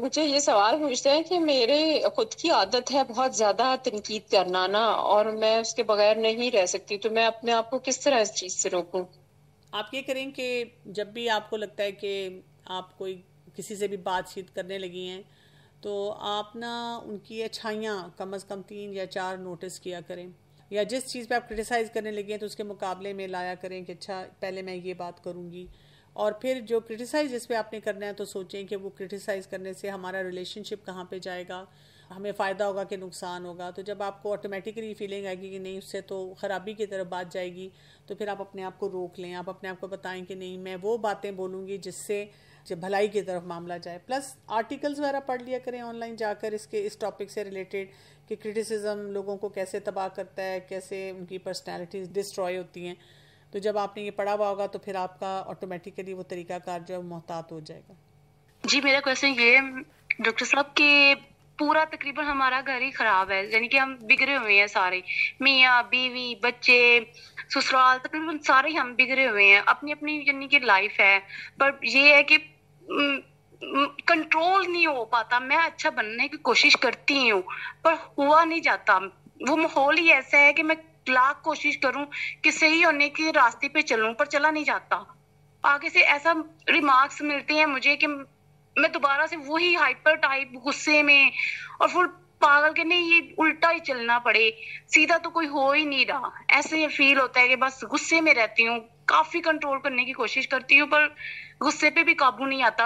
مجھے یہ سوال پوچھتے ہیں کہ میرے خود کی عادت ہے بہت زیادہ تنقید کرنا نا، اور میں اس کے بغیر نہیں رہ سکتی، تو میں اپنے آپ کو کس طرح اس چیز سے روکوں؟ آپ یہ کریں کہ جب بھی آپ کو لگتا ہے کہ آپ کوئی کسی سے بھی بات چیت کرنے لگی ہیں تو آپ نا ان کی اچھائیاں کم از کم 3 یا 4 نوٹس کیا کریں، یا جس چیز پہ آپ کرٹیسائز کرنے لگی ہیں تو اس کے مقابلے میں لایا کریں کہ اچھا پہلے میں یہ بات کروں گی، اور پھر جو کرٹیسائز جس پہ آپ نے کرنا ہے تو سوچیں کہ وہ کرٹیسائز کرنے سے ہمارا ریلیشن شپ کہاں پہ جائے گا، ہمیں فائدہ ہوگا کہ نقصان ہوگا۔ تو جب آپ کو آٹومیٹکلی فیلنگ آئے گی کہ نہیں اس سے تو خرابی کی طرف بات جائے گی، تو پھر آپ اپنے آپ کو روک لیں، آپ اپنے آپ کو بتائیں کہ نہیں میں وہ باتیں بولوں گی جس سے بھلائی کی طرف معاملہ جائے۔ پلس آرٹیکلز وغیرہ پڑھ لیا کریں آن لائن جا کر اس ٹاپک سے ریلیٹڈ، کہ کرٹیسزم لوگوں کو کیسے تباہ کرتا ہے، کیسے ان کی پرسنالٹیز ڈسٹروائے ہوتی ہیں۔ تو جب آپ نے یہ پڑھا ہوا ہوگا تو پھر آپ کا آٹومیٹیکلی وہ طریقہ کار جو ہے محتاط ہو جائے گا۔ جی میرا کوشچن یہ ہے ڈاکٹر صاحب کہ پورا تقریباً ہمارا گھر ہی خراب ہے، یعنی کہ ہم بگڑے ہوئے ہیں سارے، میاں بیوی بچے سسرال، تقریباً سارے ہم بگڑے ہوئے ہیں، اپنی اپنی یعنی کہ لائف ہے، پر یہ ہے کہ کنٹرول نہیں ہو پاتا۔ میں اچھا بننے کی کوشش کرتی ہوں پر ہوا نہیں جاتا، وہ ماحول ہی ایسا ہے کہ میں لاکھ کوشش کروں کہ صحیح ہونے کے راستے پہ چلوں پر چلا نہیں جاتا۔ آگے سے ایسا ریمارکس ملتے ہیں مجھے کہ میں دوبارہ سے وہی ہائپر ٹائپ غصے میں اور پھر پاگل کے نہیں یہ الٹا ہی چلنا پڑے، سیدھا تو کوئی ہو ہی نہیں رہا، ایسے یہ فیل ہوتا ہے کہ بس غصے میں رہتی ہوں، کافی کنٹرول کرنے کی کوشش کرتی ہوں پر غصے پہ بھی قابو نہیں آتا۔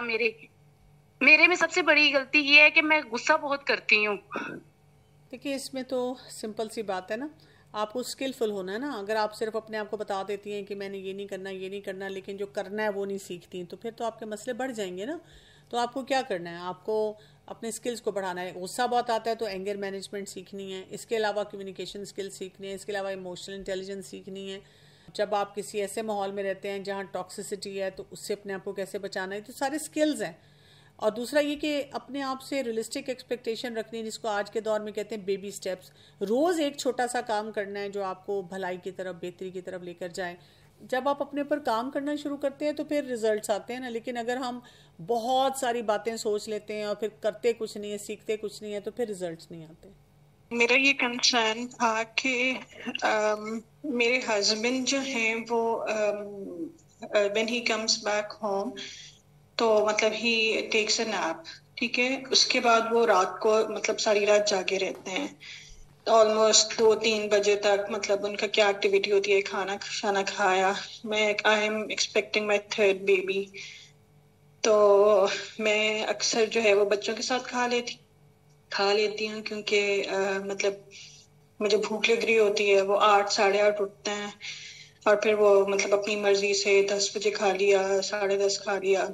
میرے میں سب سے بڑی غلطی یہ ہے کہ میں غصہ بہت کرتی ہوں۔ دیکھیے اس میں تو سمپل سی بات ہے نا، آپ کو اسکلفل ہونا ہے نا۔ اگر آپ صرف اپنے آپ کو بتا دیتی ہیں کہ میں نے یہ نہیں کرنا یہ نہیں کرنا، لیکن جو کرنا ہے وہ نہیں سیکھتی، تو پھر تو آپ کے مسئلے بڑھ جائیں گے نا۔ تو آپ کو کیا کرنا ہے، آپ کو اپنے اسکلز کو بڑھانا ہے۔ غصہ بہت آتا ہے تو اینگر مینجمنٹ سیکھنی ہے، اس کے علاوہ کمیونیکیشن اسکل سیکھنی ہے، اس کے علاوہ ایموشنل انٹیلیجنس سیکھنی ہے۔ جب آپ کسی ایسے ماحول میں رہتے ہیں جہاں ٹاکسیسٹی ہے تو اس سے اپنے آپ کو کیسے بچانا ہے، تو سارے اسکلز ہیں۔ اور دوسرا یہ کہ اپنے آپ سے ریئلسٹک ایکسپیکٹیشن رکھنی ہے، جس کو آج کے دور میں کہتے ہیں بیبی سٹیپس۔ روز ایک چھوٹا سا کام کرنا ہے جو آپ کو بھلائی کی طرف بہتری کی طرف لے کر جائے۔ جب آپ اپنے پر کام کرنا شروع کرتے ہیں تو پھر ریزلٹس آتے ہیں نا، لیکن اگر ہم بہت ساری باتیں سوچ لیتے ہیں اور پھر کرتے کچھ نہیں ہے، سیکھتے کچھ نہیں ہے، تو پھر ریزلٹس نہیں آتے۔ میرا یہ کنسرن تھا کہ میرے ہسبینڈ جو ہیں وہ when he comes back home تو مطلب ہی ٹیکس اے نیپ، ٹھیک ہے، اس کے بعد وہ رات کو مطلب ساری رات جاگے رہتے ہیں آلموسٹ 2-3 بجے تک، مطلب ان کا کیا ایکٹیویٹی ہوتی ہے، کھانا کھایا۔ میں I am expecting my third baby, تو میں اکثر جو ہے وہ بچوں کے ساتھ کھا لیتی ہوں، کیونکہ مطلب مجھے بھوک لگ رہی ہوتی ہے۔ وہ 8 ساڑھے 8 اٹھتے ہیں اور پھر وہ مطلب اپنی مرضی سے 10 بجے کھا لیا، 10:30 کھا لیا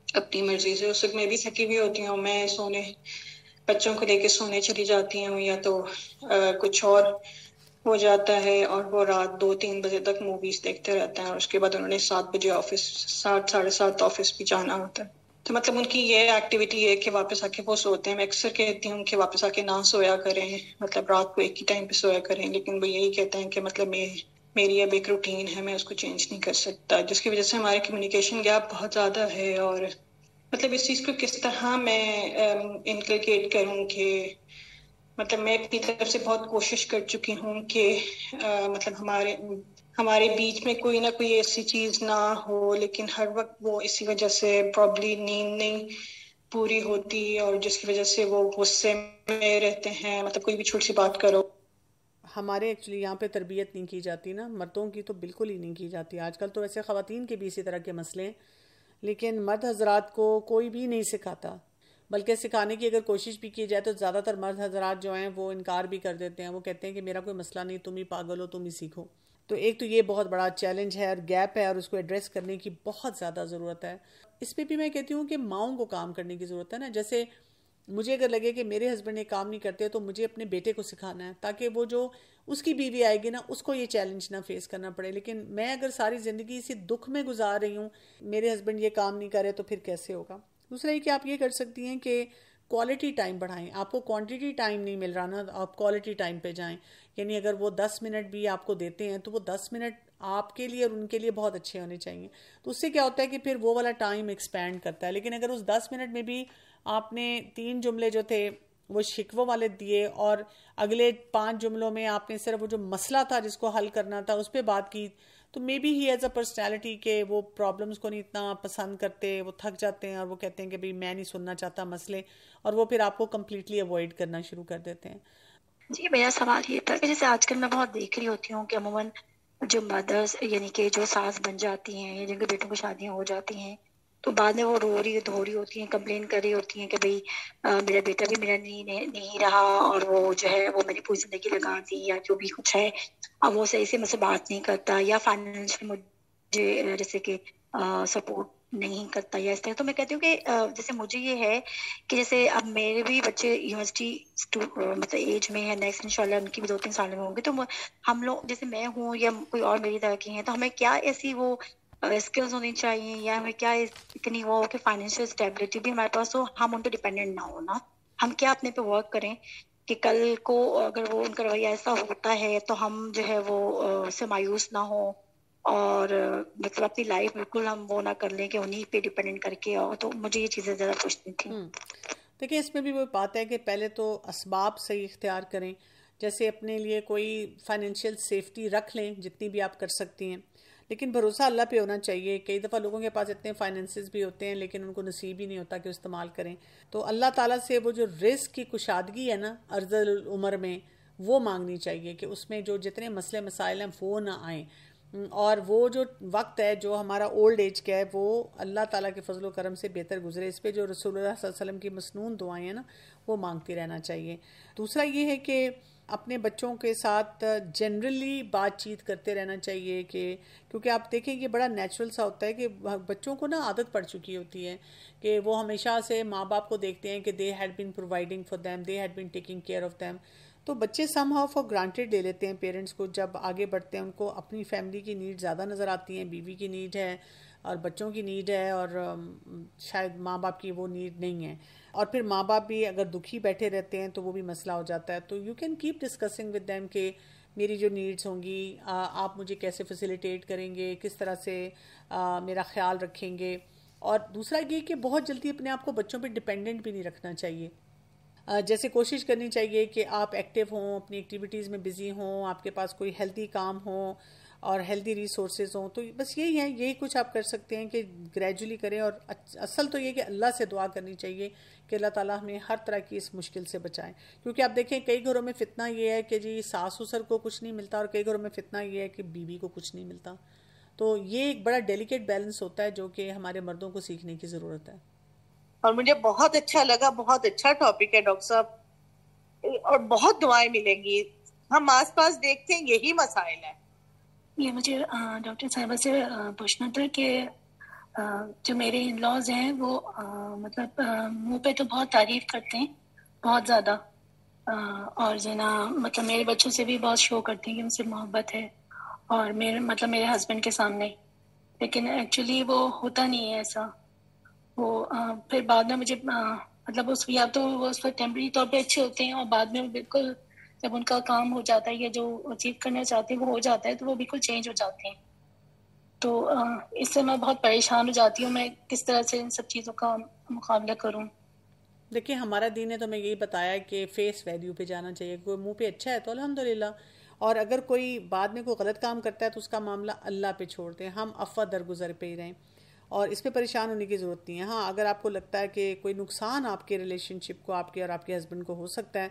اپنی مرضی سے۔ اس وقت میں بھی تھکی ہوئی ہوتی ہوں، میں بچوں کو لے کے سونے چلی جاتی ہوں، یا تو کچھ اور ہو جاتا ہے، اور وہ رات 2-3 بجے تک موویز دیکھتے رہتے ہیں، اور اس کے بعد انہوں نے 7 بجے آفس، 7 ساڑھے 7 آفس بھی جانا ہوتا ہے۔ تو مطلب ان کی یہ ایکٹیویٹی ہے کہ واپس آ کے وہ سوتے ہیں۔ میں اکثر کہتی ہوں کہ واپس آ کے نہ سویا کریں، مطلب رات کو ایک ہی ٹائم پہ سویا کریں، لیکن وہ یہی کہتے ہیں کہ مطلب میری اب ایک روٹین ہے، میں اس کو چینج نہیں کر سکتا، جس کی وجہ سے ہمارے کمیونیکیشن گیپ بہت زیادہ ہے۔ اور مطلب اس چیز کو کس طرح میں انکلکیٹ کروں کہ مطلب میں اپنی طرف سے بہت کوشش کر چکی ہوں کہ مطلب ہمارے بیچ میں کوئی نہ کوئی ایسی چیز نہ ہو، لیکن ہر وقت وہ اسی وجہ سے پرابلی نیند نہیں پوری ہوتی، اور جس کی وجہ سے وہ غصے میں رہتے ہیں، مطلب کوئی بھی چھوٹی سی بات کرو۔ ہمارے ایکچولی یہاں پہ تربیت نہیں کی جاتی نا، مردوں کی تو بالکل ہی نہیں کی جاتی۔ آج کل تو ویسے خواتین کے بھی اسی طرح کے مسئلے ہیں، لیکن مرد حضرات کو کوئی بھی نہیں سکھاتا، بلکہ سکھانے کی اگر کوشش بھی کی جائے تو زیادہ تر مرد حضرات جو ہیں وہ انکار بھی کر دیتے ہیں۔ وہ کہتے ہیں کہ میرا کوئی مسئلہ نہیں، تم ہی پاگل ہو، تم ہی سیکھو۔ تو ایک تو یہ بہت بڑا چیلنج ہے اور گیپ ہے، اور اس کو ایڈریس کرنے کی بہت زیادہ ضرورت ہے۔ اس پہ بھی میں کہتی ہوں کہ ماؤں کو کام کرنے کی ضرورت ہے نا۔ جیسے مجھے اگر لگے کہ میرے ہسبینڈ یہ کام نہیں کرتے تو مجھے اپنے بیٹے کو سکھانا ہے، تاکہ وہ جو اس کی بیوی آئے گی نا اس کو یہ چیلنج نہ فیس کرنا پڑے۔ لیکن میں اگر ساری زندگی اسی دکھ میں گزار رہی ہوں، میرے ہسبینڈ یہ کام نہیں کرے، تو پھر کیسے ہوگا؟ دوسرا یہ کہ آپ یہ کر سکتی ہیں کہ کوالٹی ٹائم بڑھائیں۔ آپ کو کوانٹیٹی ٹائم نہیں مل رہا نا، آپ کوالٹی ٹائم پہ جائیں۔ یعنی اگر وہ 10 منٹ بھی آپ کو دیتے ہیں تو وہ 10 منٹ آپ کے لیے اور ان کے لیے بہت اچھے ہونے چاہیے. تو اس سے کیا ہوتا ہے کہ پھر وہ والا ٹائم ایکسپینڈ کرتا ہے. لیکن اگر اس 10 منٹ میں بھی آپ نے 3 جملے جو تھے وہ شکووں والے دیے اور اگلے 5 جملوں میں آپ نے صرف وہ جو مسئلہ تھا جس کو حل کرنا تھا اس پہ بات کی, تو maybe he is a personality کہ وہ پرابلمس کو نہیں اتنا پسند کرتے, وہ تھک جاتے ہیں اور وہ کہتے ہیں کہ بھئی میں نہیں سننا چاہتا مسئلے, اور وہ پھر آپ کو کمپلیٹلی اوائڈ کرنا شروع کر دیتے ہیں. جی میرا سوال یہ تھا کہ جیسے آج کل میں بہت دیکھ رہی ہوتی ہوں کہ عموماً جو مدرس یعنی کہ جو ساس بن جاتی ہیں یا جن کے بیٹوں کی شادیاں ہو جاتی ہیں تو بعد میں وہ رو رہی دھو رہی ہوتی ہیں, کمپلین کر رہی ہوتی ہیں کہ بھئی میرا بیٹا بھی میرا نہیں رہا اور وہ جو ہے وہ میری پوری زندگی لگا دی یا جو بھی کچھ ہے, اب وہ صحیح سے مجھ سے بات نہیں کرتا یا فائنینشلی مجھے جیسے کہ سپورٹ نہیں کرتا یا اس طرح. تو میں کہتی ہوں کہ جیسے مجھے یہ ہے کہ جیسے اب میرے بھی بچے یونیورسٹی مطلب ایج میں ہے, نیکسٹ انشاءاللہ ان کی بھی 2-3 سال میں ہوں گے, تو ہم لوگ جیسے میں ہوں یا کوئی اور میری طرح کی ہیں, تو ہمیں کیا ایسی وہ اسکلز ہونی چاہیے یا ہمیں کیا اتنی وہ کہ فائنینشیل اسٹیبلٹی بھی ہمارے پاس ہو, ہم ان پہ ڈیپینڈنٹ نہ ہونا, ہم کیا اپنے پہ ورک کریں کہ کل کو اگر وہ ان کا رویہ ایسا ہوتا ہے تو ہم جو ہے وہ سے مایوس نہ ہوں اور مطلب اپنی لائف بالکل ہم وہ نہ کر لیں کہ انہیں پہ ڈیپینڈنٹ کر کے. اور تو مجھے یہ چیزیں زیادہ پوچھنی تھیں. دیکھیں اس میں بھی وہ بات ہے کہ پہلے تو اسباب صحیح اختیار کریں, جیسے اپنے لیے کوئی فائنینشیل سیفٹی رکھ لیں جتنی بھی آپ کر سکتی ہیں, لیکن بھروسہ اللہ پہ ہونا چاہیے. کئی دفعہ لوگوں کے پاس اتنے فائنینسز بھی ہوتے ہیں لیکن ان کو نصیب ہی نہیں ہوتا کہ استعمال کریں. تو اللہ تعالیٰ سے وہ جو رزق کی کشادگی ہے نا ارذل العمر میں, وہ مانگنی چاہیے کہ اس میں جو جتنے مسئلے مسائل ہیں وہ نہ آئیں, اور وہ جو وقت ہے جو ہمارا اولڈ ایج کا ہے وہ اللہ تعالیٰ کے فضل و کرم سے بہتر گزرے. اس پہ جو رسول اللہ صلی اللہ علیہ وسلم کی مسنون دعائیں ہیں نا وہ مانگتے رہنا چاہیے. دوسرا یہ ہے کہ اپنے بچوں کے ساتھ جنرلی بات چیت کرتے رہنا چاہیے, کہ کیونکہ آپ دیکھیں یہ بڑا نیچرل سا ہوتا ہے کہ بچوں کو نا عادت پڑ چکی ہوتی ہے کہ وہ ہمیشہ سے ماں باپ کو دیکھتے ہیں کہ they had been providing for them, they had been taking care of them. تو بچے سم ہاؤ فار گرانٹیڈ لے لیتے ہیں پیرنٹس کو. جب آگے بڑھتے ہیں ان کو اپنی فیملی کی نیڈ زیادہ نظر آتی ہیں, بیوی کی نیڈ ہے اور بچوں کی نیڈ ہے, اور شاید ماں باپ کی وہ نیڈ نہیں ہے. اور پھر ماں باپ بھی اگر دکھی بیٹھے رہتے ہیں تو وہ بھی مسئلہ ہو جاتا ہے. تو you can keep discussing with them کہ میری جو نیڈس ہوں گی آپ مجھے کیسے فیسیلیٹیٹ کریں گے, کس طرح سے میرا خیال رکھیں گے. اور دوسرا یہ کہ بہت جلدی اپنے آپ کو بچوں پہ ڈپینڈنٹ بھی نہیں رکھنا چاہیے. جیسے کوشش کرنی چاہیے کہ آپ ایکٹیو ہوں, اپنی ایکٹیویٹیز میں بزی ہوں, آپ کے پاس کوئی ہیلدی کام ہو اور ہیلدی ریسورسز ہوں. تو بس یہی ہے, یہی کچھ آپ کر سکتے ہیں کہ گریجولی کریں. اور اصل تو یہ کہ اللہ سے دعا کرنی چاہیے کہ اللہ تعالیٰ ہمیں ہر طرح کی اس مشکل سے بچائیں. کیونکہ آپ دیکھیں کئی گھروں میں فتنہ یہ ہے کہ جی ساس سسر کو کچھ نہیں ملتا, اور کئی گھروں میں فتنہ یہ ہے کہ بیوی کو کچھ نہیں ملتا. تو یہ ایک بڑا ڈیلیکیٹ بیلنس ہوتا ہے جو کہ ہمارے مردوں کو سیکھنے کی ضرورت ہے. اور مجھے بہت اچھا لگا, بہت اچھا ٹاپک ہے ڈاکٹر صاحب, اور بہت دعائیں ملیں گی. ہم آس پاس دیکھتے ہیں یہی مسائل ہیں. یہ مجھے ڈاکٹر صاحبہ سے پوچھنا تھا کہ جو میرے ان لاز ہیں وہ مطلب منہ پہ تو بہت تعریف کرتے ہیں بہت زیادہ, اور جو نا مطلب میرے بچوں سے بھی بہت شو کرتے ہیں کہ مجھ سے محبت ہے, اور میرے ہسبینڈ کے سامنے, لیکن ایکچولی وہ ہوتا نہیں ہے ایسا. وہ پھر بعد میں مجھے مطلب یا تو وہ اس وقت ٹیمپرری طور پہ اچھے ہوتے ہیں اور بعد میں بالکل جب ان کا کام ہو جاتا ہے یا جو اچیو کرنا چاہتے ہیں وہ ہو جاتا ہے تو وہ بالکل چینج ہو جاتے ہیں. تو اس سے میں بہت پریشان ہو جاتی ہوں, میں کس طرح سے ان سب چیزوں کا مقابلہ کروں. دیکھیں ہمارا دین نے تو میں یہی بتایا کہ فیس ویلیو پہ جانا چاہیے. کوئی منہ پہ اچھا ہے تو الحمدللہ, اور اگر کوئی بعد میں کوئی غلط کام کرتا ہے تو اس کا معاملہ اللہ پہ چھوڑ دیں, ہم عفو درگزر پہ ہی رہیں, اور اس پہ پریشان ہونے کی ضرورت نہیں ہے. ہاں اگر آپ کو لگتا ہے کہ کوئی نقصان آپ کے ریلیشن شپ کو آپ کے اور آپ کے ہسبینڈ کو ہو سکتا ہے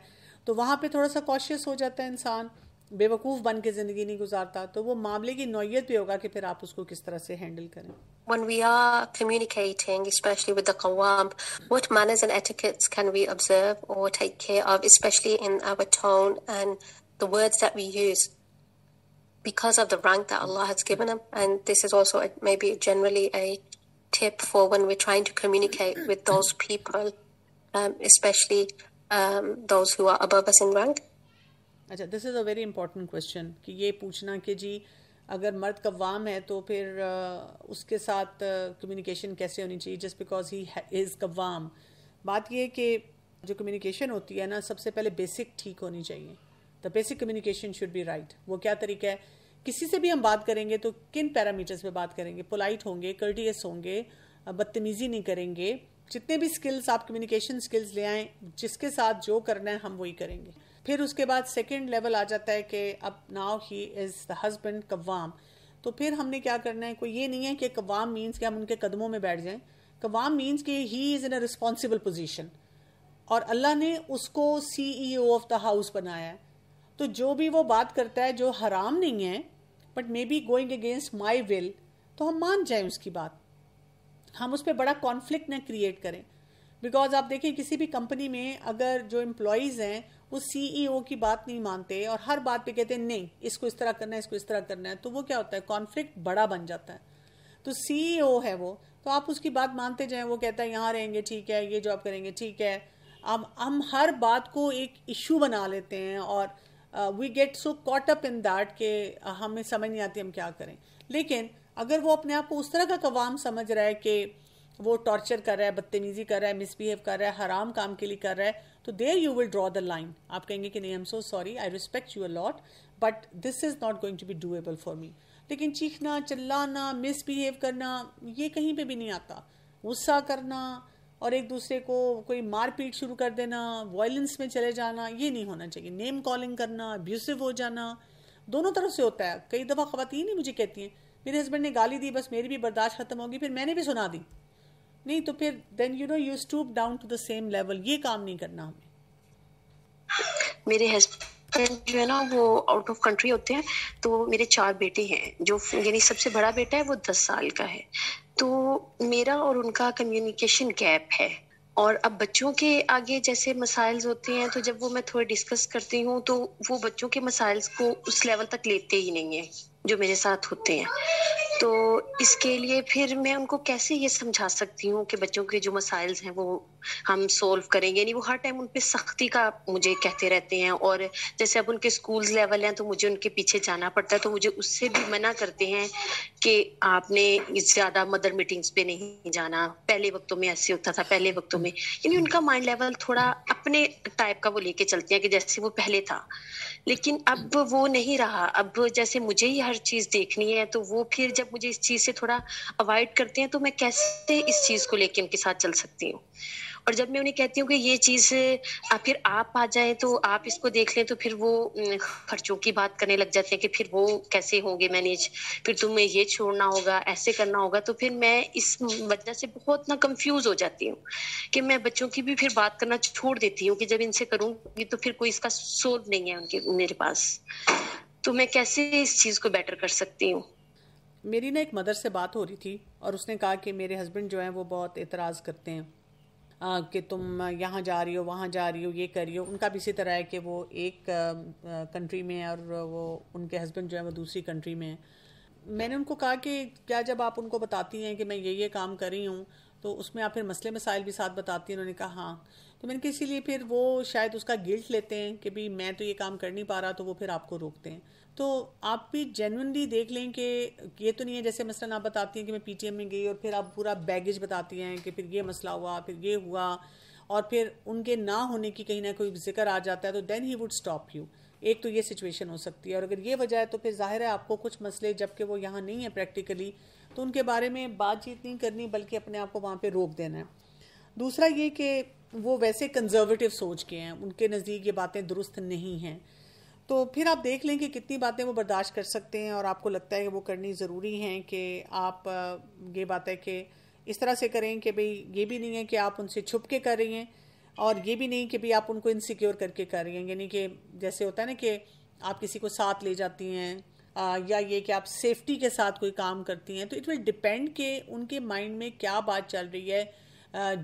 تو وہاں پہ تھوڑا سا کوشیس ہو جاتا ہے انسان, بے وقوف بن کے زندگی نہیں گزارتا. تو وہ معاملے کی نوعیت بھی ہوگا کہ پھر آپ اس کو کس طرح سے ہینڈل کریں. When we are communicating, especially with the qawwam, what manners and etiquettes can we observe or take care of, especially in our tone and the words that we use, because of the rank that Allah has given them? And this is also maybe generally a tip for when we're trying to communicate with those people, especially those who are above us in rank. اچھا, دس از a very important question کہ یہ پوچھنا کہ جی اگر مرد قوام ہے تو پھر اس کے ساتھ کمیونیکیشن کیسے ہونی چاہیے جسٹ بیکاز ہی از قوام. بات یہ ہے کہ جو کمیونیکیشن ہوتی ہے نا سب سے پہلے بیسک ٹھیک ہونی چاہیے. The basic communication should be right. وہ کیا طریقہ ہے کسی سے بھی ہم بات کریں گے تو کن پیرامیٹرز پہ بات کریں گے؟ پولائٹ ہوں گے, کرٹیس ہوں گے, بدتمیزی نہیں کریں گے. جتنے بھی سکلز آپ کمیونیکیشن سکلز لے آئیں, جس کے ساتھ جو کرنا ہے ہم وہی کریں گے. پھر اس کے بعد سیکنڈ لیول آ جاتا ہے کہ اب now he is the husband, قوام. تو پھر ہم نے کیا کرنا ہے؟ کوئی یہ نہیں ہے کہ قوام مینس کہ ہم ان کے قدموں میں بیٹھ جائیں. قوام مینس کہ ہی از ان اے رسپانسبل پوزیشن, اور اللہ نے اس کو CEO آف دا ہاؤس بنایا ہے. تو جو بھی وہ بات کرتا ہے جو حرام نہیں ہے but may be going against my will, تو ہم مان جائیں اس کی بات, ہم اس پہ بڑا کانفلکٹ نہ کریٹ کریں. بیکاز آپ دیکھیں کسی بھی کمپنی میں اگر جو امپلائیز ہیں وہ CEO کی بات نہیں مانتے اور ہر بات پہ کہتے ہیں نہیں اس کو اس طرح کرنا ہے, اس کو اس طرح کرنا ہے, تو وہ کیا ہوتا ہے؟ کانفلکٹ بڑا بن جاتا ہے. تو CEO ہے وہ, تو آپ اس کی بات مانتے جائیں. وہ کہتا ہے یہاں رہیں گے ٹھیک ہے, یہ جاب کریں گے ٹھیک ہے. اب ہم ہر بات کو ایک ایشو بنا لیتے ہیں اور we get so caught up in that کہ ہمیں سمجھ نہیں آتی ہم کیا کریں. لیکن اگر وہ اپنے آپ کو اس طرح کا قوام سمجھ رہا ہے کہ وہ ٹارچر کر رہا ہے, بدتمیزی کر رہا ہے, مس بیہیو کر رہا ہے, حرام کام کے لیے کر رہا ہے, تو there you will draw the line. آپ کہیں گے کہ نہیں I am so sorry, I respect you a lot but this is not going to be doable for me. لیکن چیخنا, چلانا, مس بیہیو کرنا, یہ کہیں پہ بھی نہیں آتا. غصہ کرنا اور ایک دوسرے کو کوئی مار پیٹ شروع کر دینا, وائلنس میں چلے جانا, یہ نہیں ہونا چاہیے. نیم کالنگ کرنا, ابیوسو ہو جانا, دونوں طرف سے ہوتا ہے. کئی دفعہ خواتین ہی مجھے کہتی ہیں میرے ہسبینڈ نے گالی دی, بس میری بھی برداشت ختم ہوگی, پھر میں نے بھی سنا دی. نہیں تو پھر then you know you stoop down to the same level. یہ کام نہیں کرنا ہمیں. میرے ہسبینڈ جو ہے نا وہ آؤٹ آف کنٹری ہوتے ہیں, تو میرے 4 بیٹے ہیں, جو یعنی سب سے بڑا بیٹا ہے وہ 10 سال کا ہے. تو میرا اور ان کا کمیونیکیشن گیپ ہے. اور اب بچوں کے آگے جیسے مسائل ہوتے ہیں, تو جب وہ میں تھوڑے ڈسکس کرتی ہوں تو وہ بچوں کے مسائل کو اس لیول تک لیتے ہی نہیں ہیں جو میرے ساتھ ہوتے ہیں. تو اس کے لیے پھر میں ان کو کیسے یہ سمجھا سکتی ہوں کہ بچوں کے جو مسائل ہیں وہ ہم سولو کریں گے. یعنی وہ ہر ٹائم ان پہ سختی کا مجھے کہتے رہتے ہیں, اور جیسے اب ان کے اسکولز لیول ہیں تو مجھے ان کے پیچھے جانا پڑتا ہے, تو مجھے اس سے بھی منع کرتے ہیں کہ آپ نے زیادہ مدر میٹنگز پہ نہیں جانا. پہلے وقتوں میں ایسے ہوتا تھا, پہلے وقتوں میں, یعنی ان کا مائنڈ لیول تھوڑا اپنے ٹائپ کا وہ لے کے چلتے ہیں کہ جیسے وہ پہلے تھا. لیکن اب وہ نہیں رہا. اب جیسے مجھے ہی ہر چیز دیکھنی ہے, تو وہ پھر جب مجھے اس چیز سے تھوڑا اوائڈ کرتے ہیں تو میں کیسے اس چیز کو لے کے ان کے ساتھ چل سکتی ہوں. اور جب میں انہیں کہتی ہوں کہ یہ چیز پھر آپ آ جائیں تو آپ اس کو دیکھ لیں, تو پھر وہ خرچوں کی بات کرنے لگ جاتے ہیں کہ پھر وہ کیسے ہوں گے مینیج, پھر تمہیں یہ چھوڑنا ہوگا, ایسے کرنا ہوگا. تو پھر میں اس وجہ سے بہت نہ کنفیوز ہو جاتی ہوں کہ میں بچوں کی بھی پھر بات کرنا چھوڑ دیتی ہوں کہ جب ان سے کروں گی تو پھر کوئی اس کا سولو نہیں ہے ان کے میرے پاس. تو میں کیسے اس چیز کو بیٹر کر سکتی ہوں؟ میری نا ایک مدر سے بات ہو رہی تھی اور اس نے کہا کہ میرے ہسبینڈ جو ہیں وہ بہت اعتراض کرتے ہیں کہ تم یہاں جا رہی ہو, وہاں جا رہی ہو, یہ کر رہی ہو. ان کا بھی اسی طرح ہے کہ وہ ایک کنٹری میں ہے اور وہ ان کے ہسبینڈ جو ہے وہ دوسری کنٹری میں ہے. میں نے ان کو کہا کہ کیا جب آپ ان کو بتاتی ہیں کہ میں یہ کام کر رہی ہوں تو اس میں آپ پھر مسئلے مسائل بھی ساتھ بتاتی ہیں؟ انہوں نے کہا ہاں. تو میں نے کہا اسی لیے پھر وہ شاید اس کا گلٹ لیتے ہیں کہ بھی میں تو یہ کام کر نہیں پا رہا, تو وہ پھر آپ کو روکتے ہیں. تو آپ بھی جینوئنلی دیکھ لیں کہ یہ تو نہیں ہے جیسے مثلاً آپ بتاتی ہیں کہ میں PTM میں گئی اور پھر آپ پورا بیگیج بتاتی ہیں کہ پھر یہ مسئلہ ہوا, پھر یہ ہوا, اور پھر ان کے نہ ہونے کی کہیں نہ کوئی ذکر آ جاتا ہے, تو دین ہی وڈ اسٹاپ یو. ایک تو یہ سچویشن ہو سکتی ہے, اور اگر یہ وجہ ہے تو پھر ظاہر ہے آپ کو کچھ مسئلے جب کہ وہ یہاں نہیں ہیں پریکٹیکلی, تو ان کے بارے میں بات چیت نہیں کرنی بلکہ اپنے آپ کو وہاں پہ روک دینا ہے. دوسرا یہ کہ وہ ویسے کنزرویٹو سوچ کے ہیں, ان کے نزدیک یہ باتیں درست نہیں ہیں. تو پھر آپ دیکھ لیں کہ کتنی باتیں وہ برداشت کر سکتے ہیں, اور آپ کو لگتا ہے کہ وہ کرنی ضروری ہیں کہ آپ یہ بات ہے کہ اس طرح سے کریں کہ بھئی یہ بھی نہیں ہے کہ آپ ان سے چھپ کے کر رہی ہیں, اور یہ بھی نہیں کہ بھی آپ ان کو انسیکیور کر کے کر رہی ہیں. یعنی کہ جیسے ہوتا ہے نا کہ آپ کسی کو ساتھ لے جاتی ہیں, یا یہ کہ آپ سیفٹی کے ساتھ کوئی کام کرتی ہیں. تو اٹ ول ڈپینڈ کہ ان کے مائنڈ میں کیا بات چل رہی ہے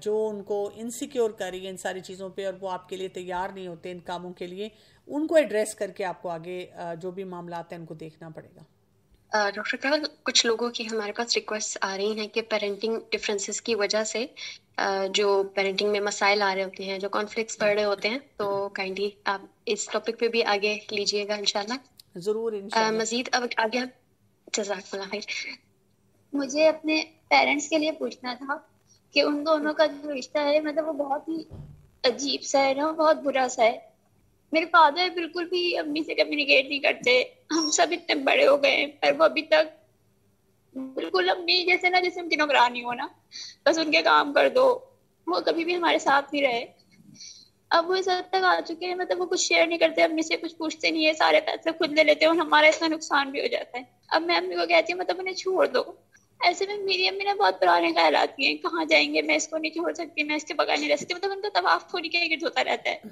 جو ان کو انسیکیور کر رہی ہے ان ساری چیزوں پہ, اور وہ آپ کے لیے تیار نہیں ہوتے ان کاموں کے لیے. ان کو ایڈریس کر کے آپ کو آگے جو بھی معاملات ہیں ان کو دیکھنا پڑے گا. ڈاکٹر کل کچھ لوگوں کی ہمارے پاس ریکویسٹ آ رہی ہیں کہ پیرنٹنگ ڈفرینسز کی وجہ سے جو پیرنٹنگ میں مسائل آ رہے ہوتے ہیں, جو کانفلکٹس بڑھ رہے ہوتے ہیں, تو کائنڈلی آپ اس ٹاپک پہ بھی آگے لیجیے گا انشاءاللہ. ضرور انشاءاللہ. مزید اب آگے جزاک اللہ خیر. مجھے اپنے پیرنٹس کے لیے پوچھنا تھا کہ ان دونوں کا جو رشتہ ہے مطلب وہ بہت ہی عجیب سا ہے نا, بہت برا سا ہے. میرے فادر بالکل بھی امی سے کمیونیکیٹ نہیں کرتے. ہم سب اتنے بڑے ہو گئے ہیں پر وہ ابھی تک بالکل امی جیسے نا جیسے ہم کی نوکرانی ہو نا, بس ان کے کام کر دو. وہ کبھی بھی ہمارے ساتھ نہیں رہے. اب وہ اس حد تک آ چکے ہیں, مطلب وہ کچھ شیئر نہیں کرتے, امی سے کچھ پوچھتے نہیں ہے, سارے پیسے خود لے لیتے ہیں اور ہمارا اتنا نقصان بھی ہو جاتا ہے. اب میں امی کو کہتی ہوں مطلب انہیں چھوڑ دو. ایسے میں میری امی نا بہت پرانے خیالات کی ہیں, کہاں جائیں گے, میں اس کو نہیں چھوڑ سکتی, میں اس کے بغیر نہیں رہ سکتی, مطلب ان کا طواف ہونے کے گرد ہوتا رہتا ہے.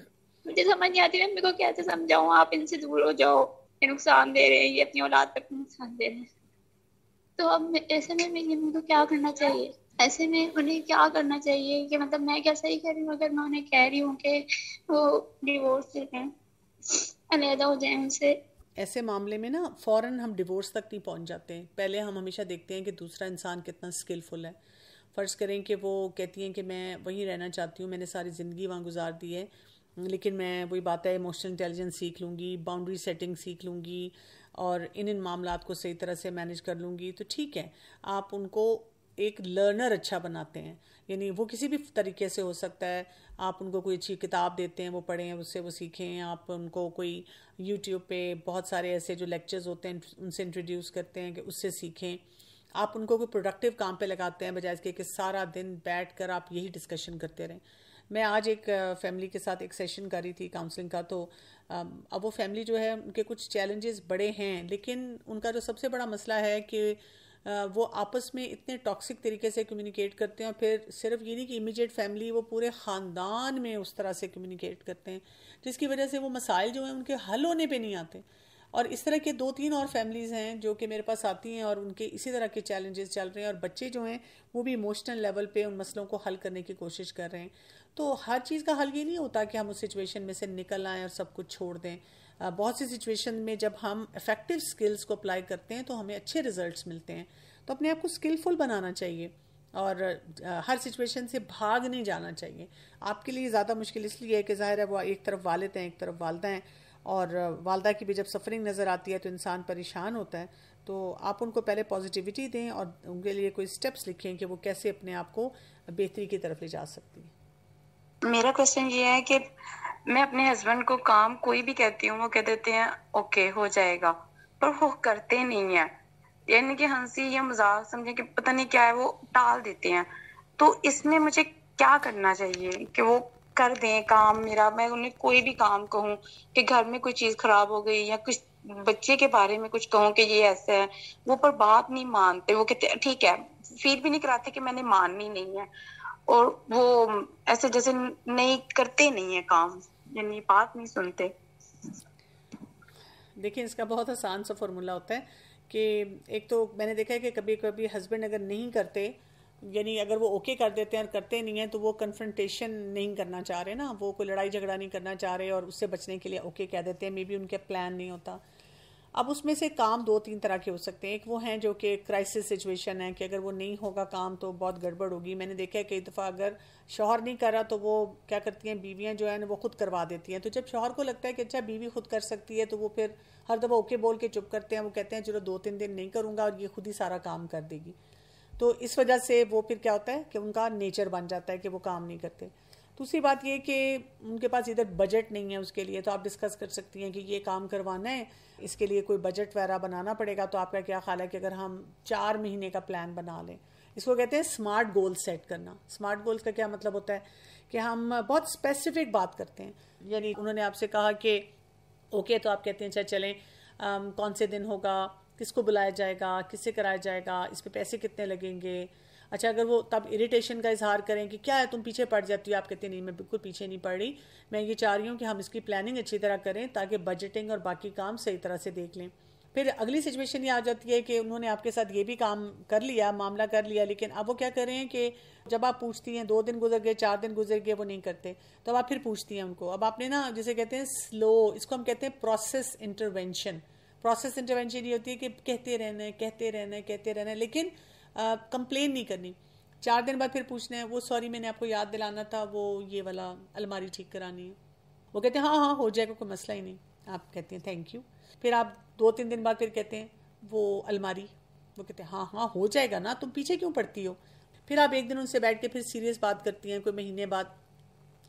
مجھے سمجھ نہیں آتی میں امی کو کیسے سمجھاؤں, آپ ان سے دور ہو جاؤ, یہ نقصان دے رہے ہیں, یہ اپنی اولاد پر نقصان دے رہے ہیں. تو اب ایسے میں میری امی کو کیا کرنا چاہیے, ایسے میں انہیں کیا کرنا چاہیے کہ مطلب میں کیا صحیح کر رہی ہوں اگر میں انہیں کہہ رہی ہوں کہ وہ ڈیورس لیں, علیحدہ ہو جائیں ان سے. ایسے معاملے میں نا فوراً ہم ڈیورس تک نہیں پہنچ جاتے ہیں. پہلے ہم ہمیشہ دیکھتے ہیں کہ دوسرا انسان کتنا اسکلفل ہے. فرض کریں کہ وہ کہتی ہیں کہ میں وہیں رہنا چاہتی ہوں, میں نے ساری زندگی وہاں گزار دی ہے, لیکن میں وہی بات ہے ایموشنل انٹیلیجنس سیکھ لوں گی, باؤنڈری سیٹنگ سیکھ لوں گی اور ان معاملات کو صحیح طرح سے مینیج کر لوں گی. تو ٹھیک ہے, آپ ان کو ایک لرنر اچھا بناتے ہیں, یعنی وہ کسی بھی طریقے سے ہو سکتا ہے. آپ ان کو کوئی اچھی کتاب دیتے ہیں, وہ پڑھیں, اس سے وہ سیکھیں. آپ ان کو کوئی یوٹیوب پہ بہت سارے ایسے جو لیکچرز ہوتے ہیں ان سے انٹروڈیوس کرتے ہیں کہ اس سے سیکھیں. آپ ان کو کوئی پروڈکٹیو کام پہ لگاتے ہیں بجائے اس کے کہ سارا دن بیٹھ کر آپ یہی ڈسکشن کرتے رہیں. میں آج ایک فیملی کے ساتھ ایک سیشن کر رہی تھی کاؤنسلنگ کا, تو اب وہ فیملی جو ہے ان کے کچھ چیلنجز بڑے ہیں, لیکن ان کا جو سب سے بڑا مسئلہ ہے کہ وہ آپس میں اتنے ٹاکسک طریقے سے کمیونیکیٹ کرتے ہیں, اور پھر صرف یہ نہیں کہ امیجیٹ فیملی, وہ پورے خاندان میں اس طرح سے کمیونیکیٹ کرتے ہیں جس کی وجہ سے وہ مسائل جو ہیں ان کے حل ہونے پہ نہیں آتے. اور اس طرح کے 2-3 اور فیملیز ہیں جو کہ میرے پاس آتی ہیں اور ان کے اسی طرح کے چیلنجز چل رہے ہیں, اور بچے جو ہیں وہ بھی ایموشنل لیول پہ ان مسئلوں کو حل کرنے کی کوشش کر رہے ہیں. تو ہر چیز کا حل یہ نہیں ہوتا کہ ہم اس سچویشن میں سے نکل آئیں اور سب کچھ چھوڑ دیں. بہت سی سچویشن میں جب ہم افیکٹو سکلز کو اپلائی کرتے ہیں تو ہمیں اچھے ریزلٹس ملتے ہیں. تو اپنے آپ کو اسکلفل بنانا چاہیے اور ہر سچویشن سے بھاگ نہیں جانا چاہیے. آپ کے لیے زیادہ مشکل اس لیے ہے کہ ظاہر ہے وہ ایک طرف والد ہیں ایک طرف والدہ ہیں, اور والدہ کی بھی جب سفرنگ نظر آتی ہے تو انسان پریشان ہوتا ہے. تو آپ ان کو پہلے پازیٹیوٹی دیں اور ان کے لیے کوئی سٹیپس لکھیں کہ وہ کیسے اپنے آپ کو بہتری کی طرف لے جا سکتی ہیں. میرا کوشچن یہ ہے کہ میں اپنے ہسبینڈ کو کام کوئی بھی کہتی ہوں, وہ کہہ دیتے ہیں اوکے ہو جائے گا, پر وہ کرتے نہیں ہیں. یعنی کہ ہنسی یا مذاق سمجھے کہ پتہ نہیں کیا ہے, وہ ٹال دیتے ہیں. تو اس میں مجھے کیا کرنا چاہیے کہ وہ کر دیں کام میرا. میں انہیں کوئی بھی کام کہوں کہ گھر میں کوئی چیز خراب ہو گئی یا کچھ بچے کے بارے میں کچھ کہوں کہ یہ ایسا ہے, وہ پر بات نہیں مانتے. وہ کہتے ٹھیک ہے, فیل بھی نہیں کراتے کہ میں نے ماننی نہیں ہے, اور وہ ایسے جیسے نہیں کرتے نہیں ہیں کام, یعنی بات نہیں سنتے. دیکھیں اس کا بہت آسان سا فارمولا ہوتا ہے کہ ایک تو میں نے دیکھا ہے کہ کبھی کبھی ہسبینڈ اگر نہیں کرتے, یعنی اگر وہ اوکے کر دیتے ہیں اور کرتے نہیں ہیں تو وہ کنفرنٹیشن نہیں کرنا چاہ رہے نا, وہ کوئی لڑائی جھگڑا نہیں کرنا چاہ رہے اور اس سے بچنے کے لیے اوکے کہہ دیتے ہیں, مے بی ان کے پلان نہیں ہوتا. اب اس میں سے کام 2-3 طرح کے ہو سکتے ہیں. ایک وہ ہیں جو کہ کرائسس سچویشن ہے کہ اگر وہ نہیں ہوگا کام تو بہت گڑبڑ ہوگی. میں نے دیکھا ہے کئی دفعہ اگر شوہر نہیں کر رہا تو وہ کیا کرتی ہیں, بیویاں جو ہیں وہ خود کروا دیتی ہیں. تو جب شوہر کو لگتا ہے کہ اچھا بیوی خود کر سکتی ہے تو وہ پھر ہر دفعہ اوکے بول کے چپ کرتے ہیں. وہ کہتے ہیں چلو 2-3 دن نہیں کروں گا اور یہ خود ہی سارا کام کر دے گی. تو اس وجہ سے وہ پھر کیا ہوتا ہے کہ ان کا نیچر بن جاتا ہے کہ وہ کام نہیں کرتے. دوسری بات یہ کہ ان کے پاس ادھر بجٹ نہیں ہے اس کے لیے, تو آپ ڈسکس کر سکتی ہیں کہ یہ کام کروانا ہے, اس کے لیے کوئی بجٹ وغیرہ بنانا پڑے گا. تو آپ کا کیا خیال ہے کہ اگر ہم 4 مہینے کا پلان بنا لیں, اس کو کہتے ہیں اسمارٹ گول سیٹ کرنا. اسمارٹ گولز کا کیا مطلب ہوتا ہے کہ ہم بہت اسپیسیفک بات کرتے ہیں. یعنی انہوں نے آپ سے کہا کہ اوکے, تو آپ کہتے ہیں اچھا چلیں کون سے دن ہوگا, کس کو بلایا جائے گا, کس سے کرایا جائے گا, اس پہ پیسے کتنے لگیں گے. اچھا اگر وہ تب اریٹیشن کا اظہار کریں کہ کیا ہے تم پیچھے پڑ جاتی ہو, آپ کہتے ہیں نہیں میں بالکل پیچھے نہیں پڑ رہی, میں یہ چاہ رہی ہوں کہ ہم اس کی پلاننگ اچھی طرح کریں تاکہ بجٹنگ اور باقی کام صحیح طرح سے دیکھ لیں. پھر اگلی سچویشن یہ آ جاتی ہے کہ انہوں نے آپ کے ساتھ یہ بھی کام کر لیا, معاملہ کر لیا, لیکن اب وہ کیا کر رہے ہیں کہ جب آپ پوچھتی ہیں 2 دن گزر گئے 4 دن گزر گئے وہ نہیں کرتے, تو اب آپ پھر پوچھتی ہیں ان کو. اب آپ نے نا جسے کہتے ہیں سلو, اس کو ہم کہتے ہیں پروسیس انٹرونشن. پروسیس انٹرونشن یہ ہوتی ہے کہ کہتے رہنا ہے لیکن کمپلین نہیں کرنی. 4 دن بعد پھر پوچھنا ہے وہ سوری میں نے آپ کو یاد دلانا تھا وہ یہ والا الماری ٹھیک کرانی ہے. وہ کہتے ہیں ہاں ہو جائے گا کوئی مسئلہ ہی نہیں. آپ کہتے ہیں تھینک یو. پھر آپ 2-3 دن بعد پھر کہتے ہیں وہ الماری, وہ کہتے ہیں ہاں ہو جائے گا نا, تم پیچھے کیوں پڑتی ہو. پھر آپ ایک دن ان سے بیٹھ کے پھر سیریس بات کرتی ہیں, کوئی مہینے بعد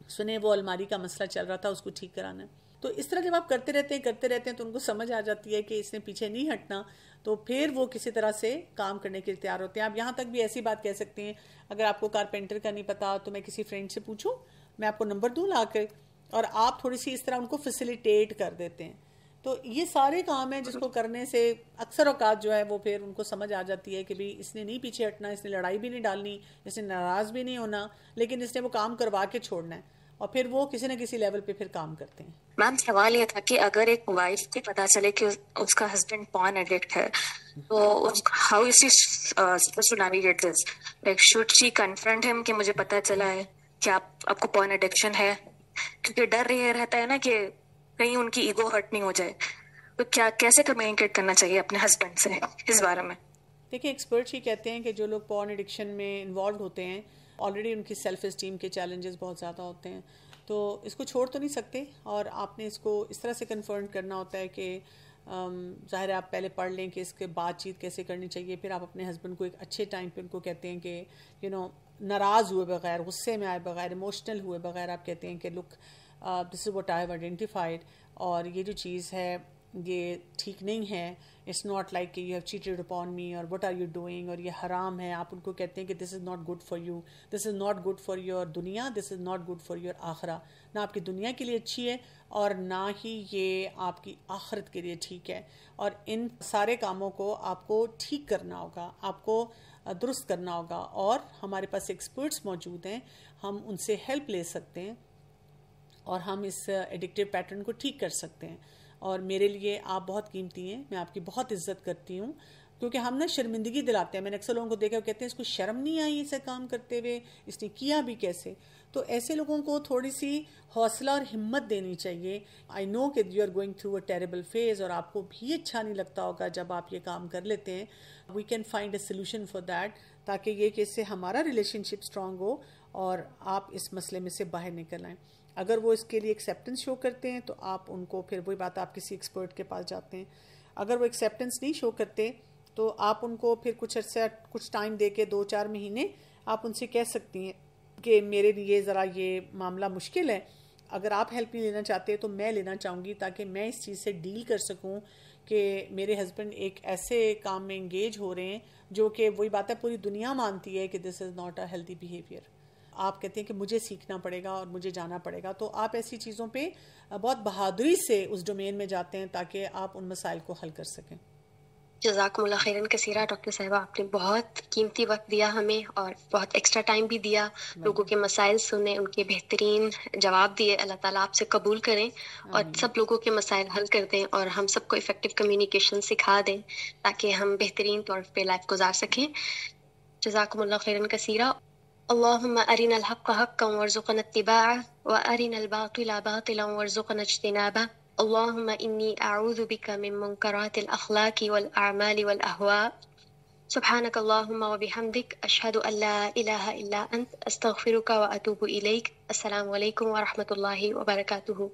سنیں وہ الماری کا مسئلہ چل رہا تھا اس کو ٹھیک کرانا ہے. تو اس طرح جب آپ کرتے رہتے ہیں تو ان کو سمجھ آ جاتی ہے کہ اس نے پیچھے نہیں ہٹنا, تو پھر وہ کسی طرح سے کام کرنے کے لیے تیار ہوتے ہیں. آپ یہاں تک بھی ایسی بات کہہ سکتے ہیں, اگر آپ کو کارپینٹر کا نہیں پتا تو میں کسی فرینڈ سے پوچھوں, میں آپ کو نمبر دوں لا کے, اور آپ تھوڑی سی اس طرح ان کو فیسیلیٹیٹ کر دیتے ہیں. تو یہ سارے کام ہیں جس کو کرنے سے اکثر اوقات جو ہے وہ پھر ان کو سمجھ آ جاتی ہے کہ بھی اس نے نہیں پیچھے ہٹنا, اس نے لڑائی بھی نہیں ڈالنی, اس نے ناراض بھی نہیں ہونا, لیکن اس نے وہ کام کروا کے چھوڑنا ہے, اور پھر وہ کسی نہ کسے لیول پہ پھر کام کرتے ہیں. میم سوال یہ تھا کہ اگر ایک وائف کو پتا چلے کہ اس کا ہسبینڈ پارن ایڈکٹ ہے, تو how is she supposed to navigate this? Like should she confront him کہ مجھے پتا چلا ہے کہ آپ کو پارن ایڈکشن ہے, کیونکہ ڈر یہ رہتا ہے نا کہ کہیں ان کی ایگو ہرٹ نہیں ہو جائے, تو کیا کیسے کمیونیکیٹ کرنا چاہیے اپنے ہسبینڈ سے اس بارے میں؟ دیکھیں ایکسپرٹس یہ کہتے ہیں کہ جو لوگ پارن ایڈکشن میں انوالوڈ ہوتے ہیں آلریڈی ان کی سیلف اسٹیم کے چیلنجز بہت زیادہ ہوتے ہیں, تو اس کو چھوڑ تو نہیں سکتے, اور آپ نے اس کو اس طرح سے کنفرم کرنا ہوتا ہے کہ ظاہر ہے آپ پہلے پڑھ لیں کہ اس کے بات چیت کیسے کرنی چاہیے. پھر آپ اپنے ہسبینڈ کو ایک اچھے ٹائم پہ ان کو کہتے ہیں کہ ناراض ہوئے بغیر, غصے میں آئے بغیر, ایموشنل ہوئے بغیر آپ کہتے ہیں کہ look this is what I have identified, اور یہ جو چیز ہے یہ ٹھیک نہیں ہے, اٹس ناٹ لائک کہ you have cheated upon me, اور وٹ آر یو ڈوئنگ, اور یہ حرام ہے. آپ ان کو کہتے ہیں کہ this is not good for you, this is not good for your دنیا, this is not good for your آخرہ. نہ آپ کی دنیا کے لیے اچھی ہے اور نہ ہی یہ آپ کی آخرت کے لیے ٹھیک ہے, اور ان سارے کاموں کو آپ کو ٹھیک کرنا ہوگا, آپ کو درست کرنا ہوگا, اور ہمارے پاس ایکسپرٹس موجود ہیں, ہم ان سے ہیلپ لے سکتے ہیں اور ہم اس ایڈکٹیو پیٹرن کو ٹھیک کر سکتے ہیں. اور میرے لیے آپ بہت قیمتی ہیں, میں آپ کی بہت عزت کرتی ہوں, کیونکہ ہم نا شرمندگی دلاتے ہیں. میں نے اکثر لوگوں کو دیکھا, وہ کہتے ہیں اس کو شرم نہیں آئی اسے کام کرتے ہوئے, اس نے کیا بھی کیسے. تو ایسے لوگوں کو تھوڑی سی حوصلہ اور ہمت دینی چاہیے. آئی نو کہ you are going through a terrible phase, اور آپ کو بھی اچھا نہیں لگتا ہوگا جب آپ یہ کام کر لیتے ہیں. We can find a solution for that, تاکہ یہ کہ اس سے ہمارا ریلیشن شپ اسٹرانگ ہو اور آپ اس مسئلے میں سے باہر نکل آئیں. اگر وہ اس کے لیے ایکسیپٹنس شو کرتے ہیں تو آپ ان کو, پھر وہی بات, آپ کسی ایکسپرٹ کے پاس جاتے ہیں. اگر وہ ایکسیپٹنس نہیں شو کرتے تو آپ ان کو پھر کچھ عرصہ, کچھ ٹائم دے کے 2-4 مہینے آپ ان سے کہہ سکتی ہیں کہ میرے لیے ذرا یہ معاملہ مشکل ہے, اگر آپ ہیلپ نہیں لینا چاہتے تو میں لینا چاہوں گی, تاکہ میں اس چیز سے ڈیل کر سکوں کہ میرے ہسبینڈ ایک ایسے کام میں انگیج ہو رہے ہیں جو کہ وہی بات ہے پوری دنیا مانتی ہے کہ this is not a healthy behaviour. آپ کہتے ہیں کہ مجھے سیکھنا پڑے گا اور مجھے جانا پڑے گا, تو آپ ایسی چیزوں پہ بہت بہادری سے اس ڈومین میں جاتے ہیں تاکہ آپ ان مسائل کو حل کر سکیں. جزاکم اللہ خیراً کثیرہ. ڈاکٹر صاحبہ آپ نے بہت قیمتی وقت دیا ہمیں, اور بہت ایکسٹرا ٹائم بھی دیا, لوگوں کے مسائل سنے, ان کے بہترین جواب دیے. اللہ تعالیٰ آپ سے قبول کریں اور سب لوگوں کے مسائل حل کر دیں, اور ہم سب کو افیکٹو کمیونیکیشن سکھا دیں تاکہ ہم بہترین طور پہ لائف گزار سکیں. جزاکم اللہ خیراً کثیرہ. اللهم أرنا الحق حقا وارزقنا اتباعه وأرنا الباطل باطلا وارزقنا اجتنابه. اللهم إني أعوذ بك من منكرات الأخلاق والأعمال والأهواء. سبحانك اللهم وبحمدك أشهد أن لا إله إلا أنت أستغفرك وأتوب إليك. السلام عليكم ورحمة الله وبركاته.